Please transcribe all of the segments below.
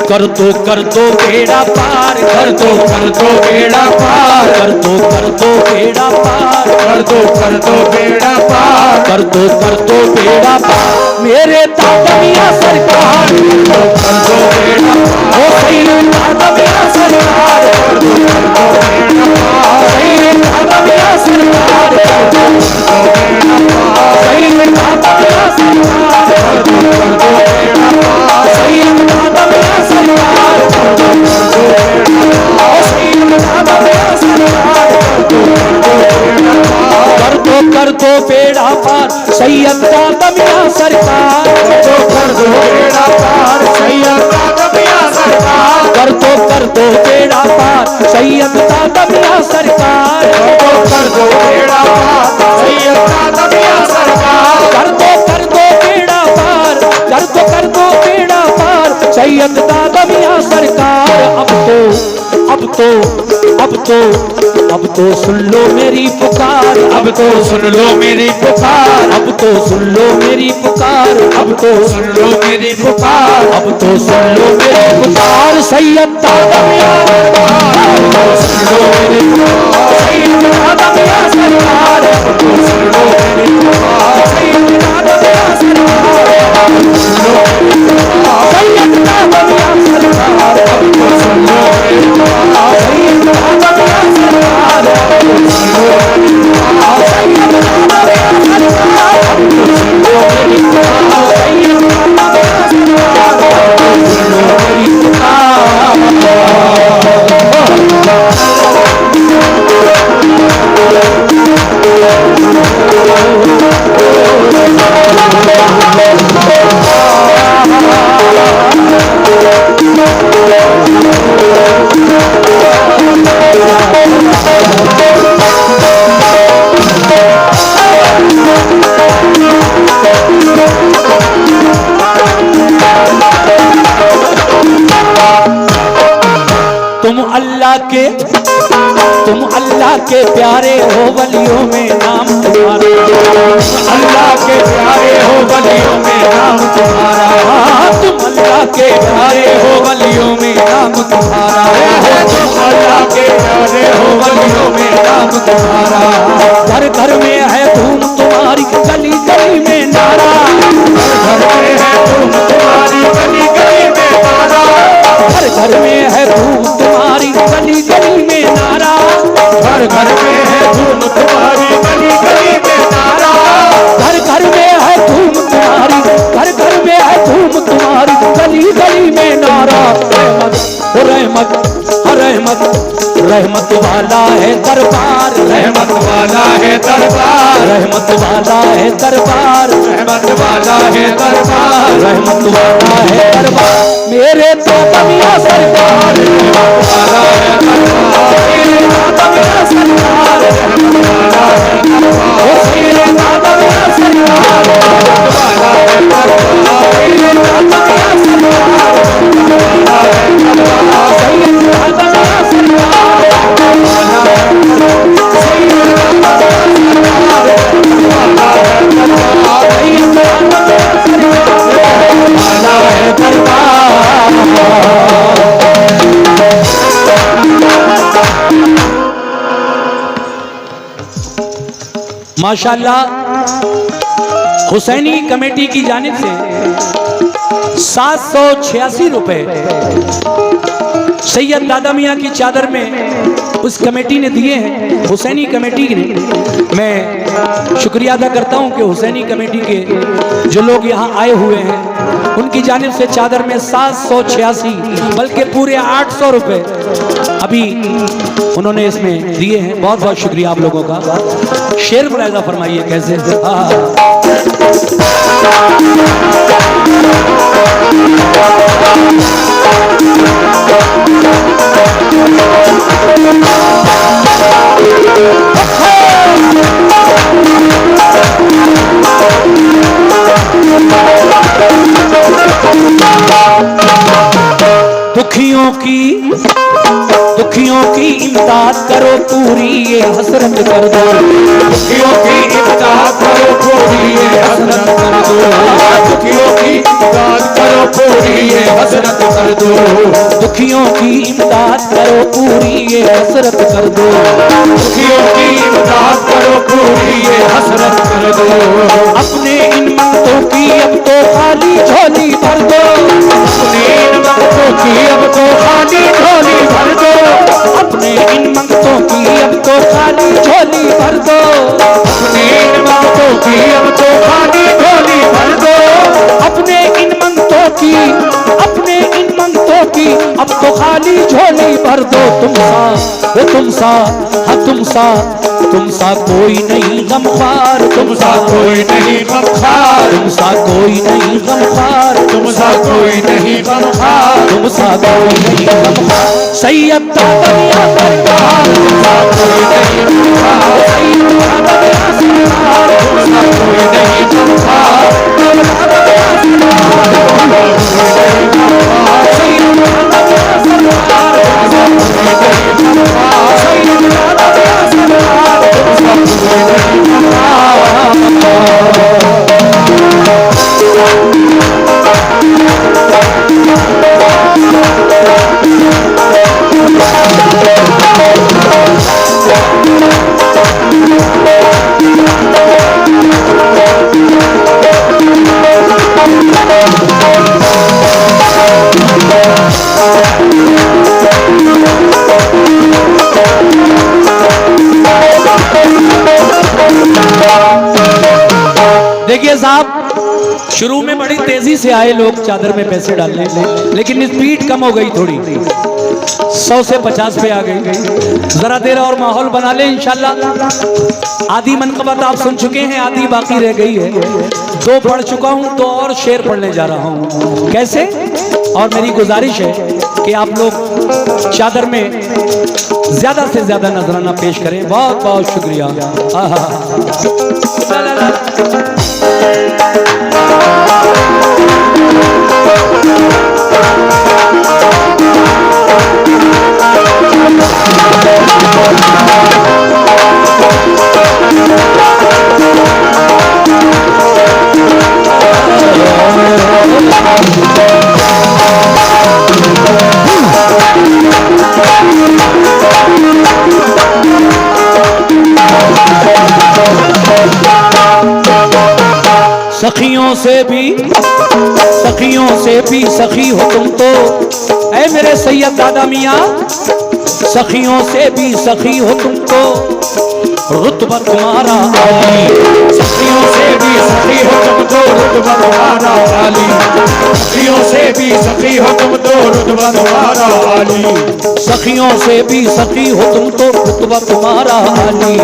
कर दो बेड़ा पार, कर दो बेड़ा पार, कर दो बेड़ा पार, कर दो बेड़ा पार, कर दो बेड़ा पार मेरे दादा मियां सरकार, कर दो बेड़ा पार, ओ सही दादा मियां सरकार, कर दो बेड़ा पार, सही दादा मियां सरकार, सही दादा मियां सरकार, कर दो बेड़ा पार, सही दादा मियां सरकार, सही दादा मियां सरकार, कर दो बेड़ा पार सैयद दादा मियां सरकार, कर दो बेड़ा पार, सैयद दादा मियां सरकार, कर दो बेड़ा पार सैयद दादा मियां सरकार, कर दो बेड़ा पार, सैयद दादा मियां सरकार, कर दो बेड़ा पार, कर दो बेड़ा पार सैयद दादा मियां सरकार। अब तो सुन लो मेरी पुकार, अब तो सुन लो मेरी पुकार, अब तो सुन लो मेरी पुकार, अब तो सुन लो मेरी पुकार, अब तो सुन लो मेरी पुकार सैयद दादा मियां सरकार, सुन लो मेरी पुकार, सैयद दादा मियां सरकार, सुन लो मेरी पुकार, सैयद दादा मियां सरकार, सैयद दादा मियां सरकार, सुन लो मेरी पुकार, सैयद दादा मियां सरकार, सैयद दादा मियां सरकार, सैयद दादा मियां तुम अल्लाह के प्यारे हो वलियों में नाम तुम्हारा, अल्लाह के प्यारे हो वलियों में नाम तुम्हारा, तुम अल्लाह के प्यारे हो वलियों में नाम तुम्हारा, तुम अल्लाह के प्यारे हो वलियों में नाम तुम्हारा, घर घर में है धूम तुम्हारी गली गली में नारा, घर में है धूम तुम्हारी गली गली में नारा, घर घर में है धूम तुम्हारी गली गली में नारा, घर घर में है धूम तुम्हारी गली गली में नारा, घर घर में है धूम तुम्हारी, घर घर में है धूम तुम्हारी गली गली में नारा। रहमत रहमत रहमत वाला है दरबार, रहमत वाला है दरबार, रहमत वाला है दरबार, रहमत वाला है दरबार, रहमत वाला है दरबार मेरे दादा मियां सरकार, रहमत वाला है दरबार, मेरे दादा मियां सरकार, रहमत वाला है दरबार, मेरे दादा मियां सरकार, रहमत वाला है दरबार, मेरे दादा मियां सरकार, सैयद दादा मियां सरकार, सैयद दादा माशाल्लाह हुसैनी कमेटी की जानिब से 786 रुपए सैयद दादा मियां की चादर में उस कमेटी ने दिए हैं, हुसैनी कमेटी ने। मैं शुक्रिया अदा करता हूं कि हुसैनी कमेटी के जो लोग यहां आए हुए हैं उनकी जानिब से चादर में 786 बल्कि पूरे 800 रुपए अभी उन्होंने इसमें दिए हैं। बहुत बहुत शुक्रिया आप लोगों का। शेर मुलाहिजा फरमाइए कैसे। दुखियों की इमदाद करो पूरी ये हसरत कर दो, दुखियों की इमदाद करो पूरी ये हसरत कर दो, दुखियों की इमदाद करो पूरी ये हसरत कर दो, दुखियों की इमदाद करो पूरी ये हसरत कर दो, दुखियों की इमदाद करो पूरी ये हसरत कर दो। अपने इन मंगतों की अब तो खाली झोली भर दो, अपने इन मंगतों की अब तो खाली झोली भर दो, अपने इन मंगतों की अब तो खाली झोली भर दो, अपने इन मंगतों की अब तो खाली झोली भर दो, अपने इन मंगतों की, अपने इन मंगतों की अब तो खाली झोली भर दो। तुम सा वो तुम सा, हाँ तुम सा कोई नहीं गमखार, तुम सा कोई नहीं गमखार, तुम सा कोई नहीं गमखार, तुम सा कोई नहीं गमखार, तुम सा कोई नहीं गमखार। सैयद दुनिया सरकार, तुम सा कोई नहीं गमखार, सैयद दुनिया सरकार, तुम सा कोई नहीं गमखार, सैयद दुनिया देखिए साहब, शुरू में बड़ी तेजी से आए लोग चादर में पैसे डालने, लेकिन स्पीड कम हो गई थोड़ी, 100 से 50 पे आ गई। जरा देर और माहौल बना ले इंशाल्लाह। आधी मनकबत आप सुन चुके हैं, आधी बाकी रह गई है। 2 पढ़ चुका हूं, तो और शेर पढ़ने जा रहा हूं। कैसे? और मेरी गुजारिश है कि आप लोग चादर में ज्यादा से ज्यादा नजराना पेश करें। बहुत बहुत शुक्रिया। सखियों से भी सखी हो तुम तो, ऐ मेरे सैयद दादा मियाँ, सखियों से भी सखी हो तुम तो, रुतबा तुम्हारा आली। सखियों से भी सखी हो तुम तो, रुतबा तुम्हारा आली। सखियों से भी सखी हो तुम तो, रुतबा तुम्हारा आली। सखियों से भी सखी हो तुम तो, रुतबा तुम्हारा आली।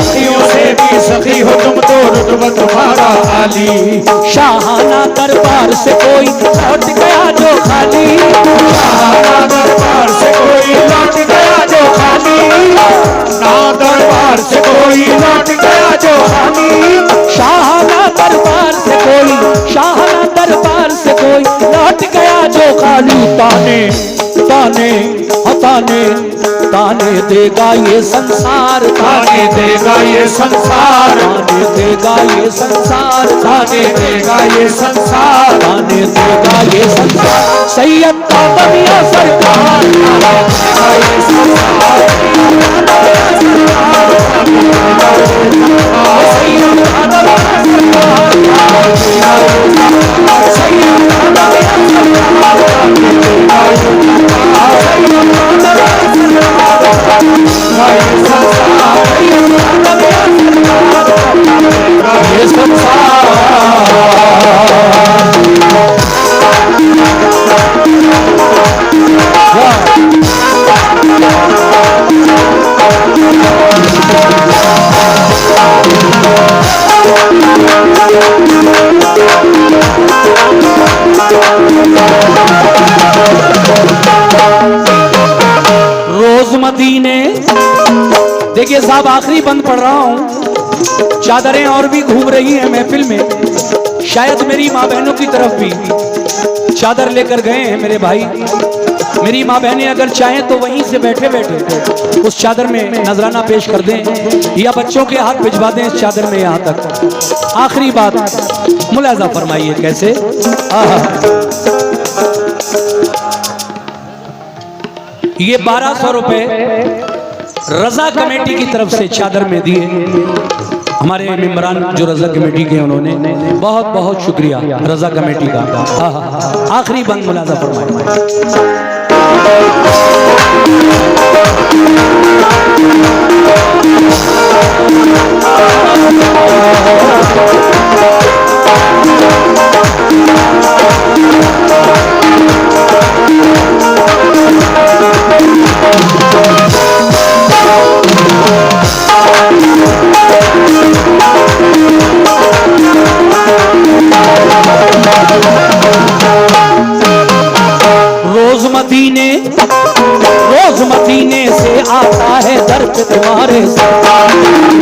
सखियों से भी सखी हो तुम तो, रुतबा तुम्हारा आली। शाहाना दरबार से कोई लौट गया जो खाली, शाहाना दरबार से कोई लौट गया जो खाली, ना दरबार से कोई लौट गया जो खाली। शाहाना दरबार से कोई, शाहाना दरबार से कोई लौट गया जो खाली। ताने ताने ताने ताने देगा ये संसार, ताने देगा ये संसार, ताने देगा ये संसार, ताने देगा ये संसार, ताने देगा ये संसार। सैयद दुनिया सरकार, देगा ये संसार, ये रोज मदीने। देखिए साहब, आखिरी बंद पढ़ रहा हूं। चादरें और भी घूम रही हैं महफिल में, शायद मेरी माँ बहनों की तरफ भी चादर लेकर गए हैं मेरे भाई। मेरी माँ बहनें अगर चाहें तो वहीं से बैठे बैठे उस चादर में नजराना पेश कर दें, या बच्चों के हाथ भिजवा दें इस चादर में यहाँ तक। आखिरी बात मुलाजा फरमाइए कैसे। ये 1200 रुपए रजा कमेटी की तरफ से चादर में दिए हमारे मेंबरान जो रजा कमेटी के उन्होंने बहुत बहुत शुक्रिया रजा कमेटी का। आखिरी बंद मुलाजा फरमाए। रोज मदीने से आता है दर पे तुम्हारे सदका,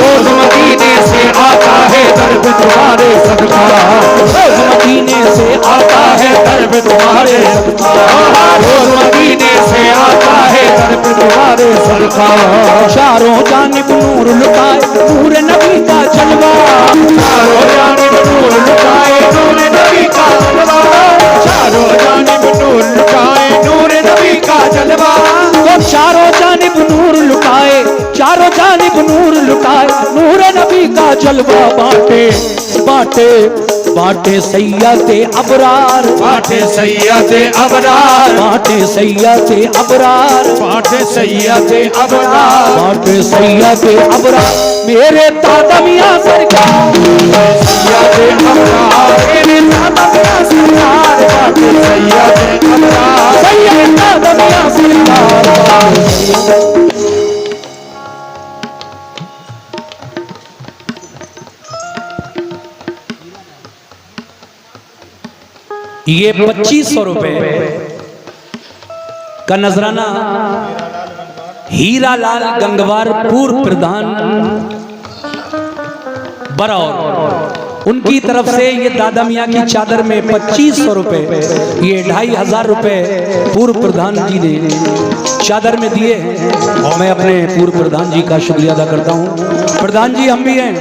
रोज मदीने से आता है दर पे तुम्हारे सदका, रोज मदीने से आता है दर पे तुम्हारे सदका, रोज मदीने से आता है दर पे तुम्हारे सदका। चारों जानिब नूर लुटाए नूर नबी का जलवा, चारों जानिब नूर लुटाए नूर नबी का जलवा, चारों जानिब नूर लुटाए नूर नबी का जलवा। तो चारों जानिब नूर लुटाए, चारों जानिब नूर लुटाए नूर नबी का जलवा बांटे बांटे बांटे सैयदे अबरार, बांटे सैयदे अबरार, बांटे सैयदे अबरार, बांटे सैयदे अबरार, बांटे सैयदे अबरार मेरे दादा मियां सरकार, सैयदे अबरार मेरे दादा मियां सरकार, बांटे सैयदे अबरार, सैयद दादा मियां सरकार। ये 2500 रुपए का नजराना हीरालाल गंगवार पूर्व प्रधान बरौर, उनकी तरफ से ये दादा मियाँ की चादर में 2500 रुपए, ये 2500 रुपए पूर्व प्रधान जी ने चादर में दिए हैं और मैं अपने पूर्व प्रधान जी का शुक्रिया अदा करता हूँ। प्रधान जी हम भी हैं,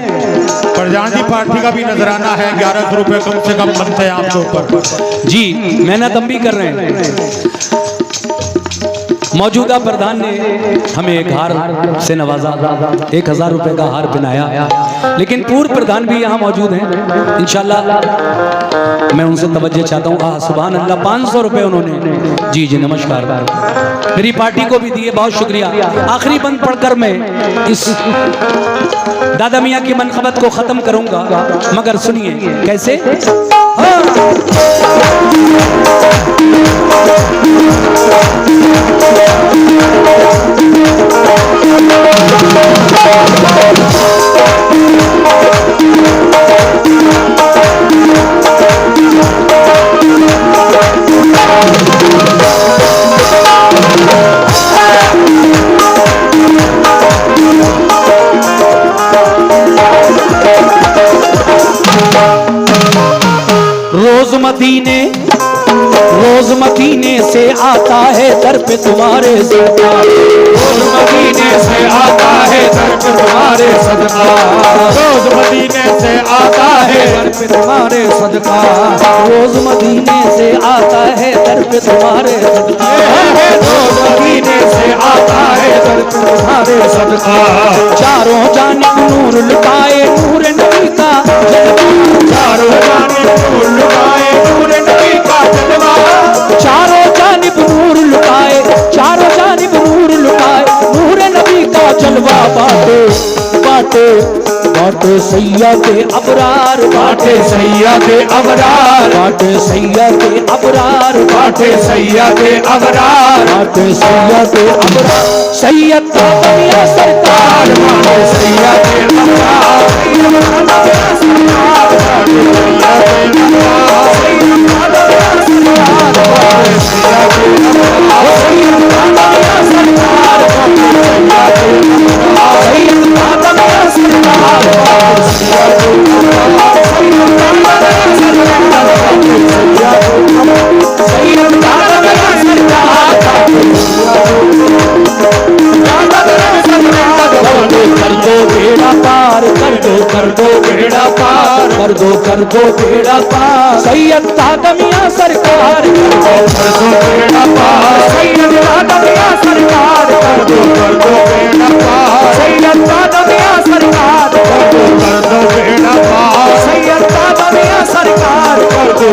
प्रधान जी पार्टी का भी नजराना है, 1100 रुपए कम से कम बनते हैं आपके ऊपर। जी मेहनत हम भी कर रहे हैं। मौजूदा प्रधान ने हमें एक हार से नवाजा, 1000 रुपए का हार पहनाया, लेकिन पूर्व प्रधान भी यहाँ मौजूद हैं। इंशाल्लाह मैं उनसे तवज्जो चाहता हूँ। सुभान अल्लाह, 500 रुपए उन्होंने। जी जी नमस्कार, मेरी पार्टी को भी दिए, बहुत शुक्रिया। आखिरी बंद पढ़कर मैं इस दादा मियाँ की मनकबत को खत्म करूंगा, मगर सुनिए कैसे। रोज मदीने से आता है दर पे तुम्हारे सदका, रोज मदीने से आता है दर पे तुम्हारे सदका, रोज मदीने से आता है दर पे तुम्हारे सदका, रोज मदीने से आता है दर पे तुम्हारे सदका, रोज मदीने से आता है दर पे तुम्हारे सदका। चारों जानिब नूर लुटाए नूर नबी का जलवा, चारों जानिब नूर लुटाए नूर नबी का जलवा, चारों जानिब नूर लुटाए, चारों जानिब नूर लुटाए नूर नबी का जलवा बांटे बांटे बांटे सैयदे अबरार, बांटे सैयदे अबरार, बांटे सैयदे अबरार, बांटे सैयदे अबरार, बांटे सैयदे अबरार, सैयद दादा मियां सरकार, बांटे सैयदे अबरार, सैयद दादा मियां सरकार, बांटे सैयदे अबरार, सैयद दादा मियां सरकार, बांटे सैयदे अबरार, सैयद दादा मियां सरकार, बांटे सैयदे अबरार, सैयद दादा मियां सरकार, सैयद दादा मियां सरकार, कर दो बेड़ा पार, कर दो बेड़ा पार, कर दो बेड़ा पार, सैयद दादा मियां सरकार, कर दो बेड़ा पार, सैयद दादा मियां सरकार।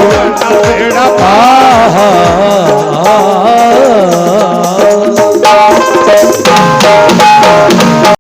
बेड़ा आहा